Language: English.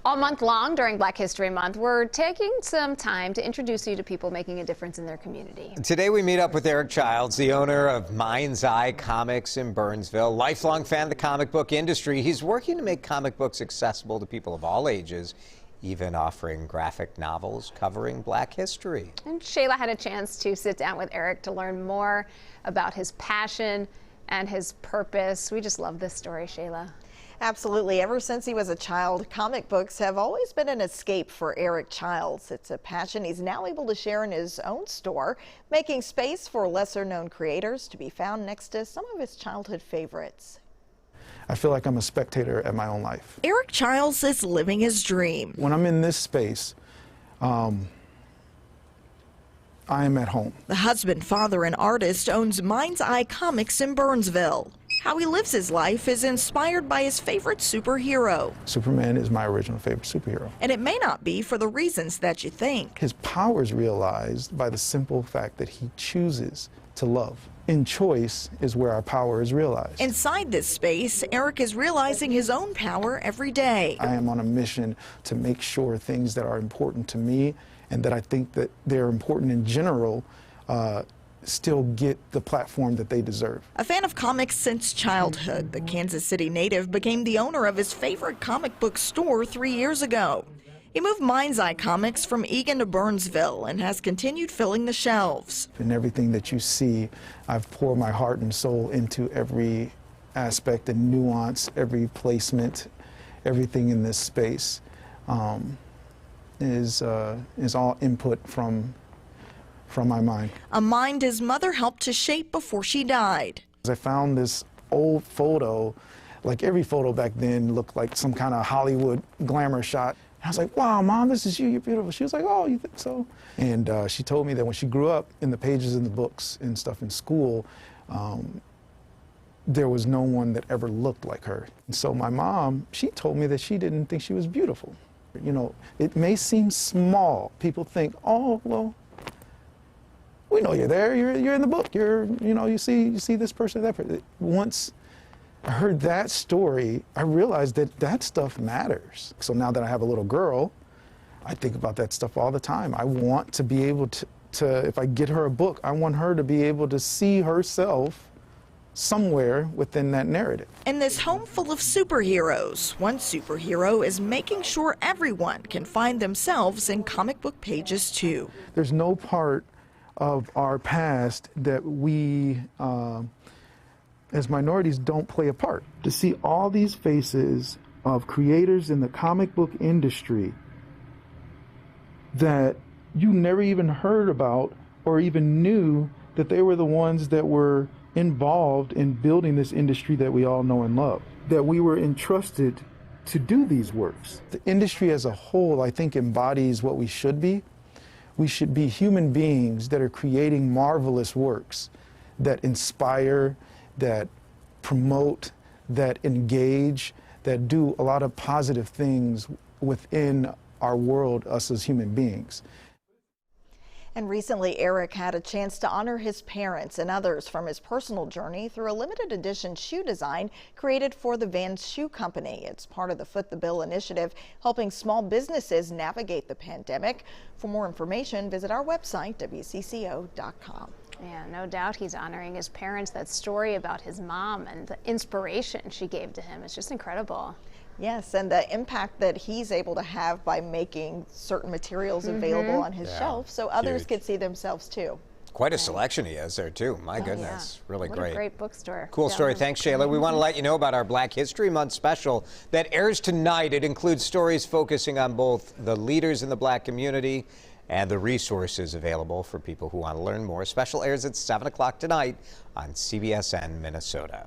All month long during Black History Month, we're taking some time to introduce you to people making a difference in their community. Today we meet up with Eric Childs, the owner of Mind's Eye Comics in Burnsville. Lifelong fan of the comic book industry, he's working to make comic books accessible to people of all ages, even offering graphic novels covering Black history. And Shayla had a chance to sit down with Eric to learn more about his passion and his purpose. We just love this story, Shayla. Absolutely. Ever since he was a child, comic books have always been an escape for Eric Childs. It's a passion he's now able to share in his own store, making space for lesser-known creators to be found next to some of his childhood favorites. I feel like I'm a spectator at my own life. Eric Childs is living his dream. When I'm in this space, I am at home. The husband, father, and artist owns Mind's Eye Comics in Burnsville. How he lives his life is inspired by his favorite superhero. Superman is my original favorite superhero. And it may not be for the reasons that you think. His power is realized by the simple fact that he chooses to love. In choice is where our power is realized. Inside this space, Eric is realizing his own power every day. I am on a mission to make sure things that are important to me and that I think that they're important in general still get the platform that they deserve. A fan of comics since childhood, the Kansas City native became the owner of his favorite comic book store 3 years ago. He moved Mind's Eye Comics from Eagan to Burnsville and has continued filling the shelves. In everything that you see, I've poured my heart and soul into every aspect and nuance, every placement, everything in this space is all input from my mind. A mind his mother helped to shape before she died. I found this old photo, like every photo back then looked like some kind of Hollywood glamour shot. I was like, wow, Mom, this is you, you're beautiful. She was like, oh, you think so? And she told me that when she grew up, in the pages in the books and stuff in school, there was no one that ever looked like her. And so my mom, she told me that she didn't think she was beautiful. You know, it may seem small. People think, oh, well, we know you're there. You're in the book. You see this person, that person. Once I heard that story, I realized that that stuff matters. So now that I have a little girl, I think about that stuff all the time. I want to be able to if I get her a book, I want her to be able to see herself somewhere within that narrative. In this home full of superheroes, one superhero is making sure everyone can find themselves in comic book pages too. There's no part of our past that we as minorities don't play a part. To see all these faces of creators in the comic book industry that you never even heard about or even knew that they were the ones that were involved in building this industry that we all know and love, that we were entrusted to do these works. The industry as a whole, I think, embodies what we should be. We should be human beings that are creating marvelous works that inspire, that promote, that engage, that do a lot of positive things within our world, us as human beings. And recently, Eric had a chance to honor his parents and others from his personal journey through a limited edition shoe design created for the Vans Shoe Company. It's part of the Foot the Bill initiative, helping small businesses navigate the pandemic. For more information, visit our website, WCCO.com. Yeah, no doubt he's honoring his parents. That story about his mom and the inspiration she gave to him is just incredible. Yes, and the impact that he's able to have by making certain materials available on his shelf so others could see themselves too. Quite a selection he has there too. My goodness, really What great. a great bookstore. Cool story. Thanks, Shayla. We want to let you know about our Black History Month special that airs tonight. It includes stories focusing on both the leaders in the Black community and the resources available for people who want to learn more. Special airs at 7 o'clock tonight on CBSN Minnesota.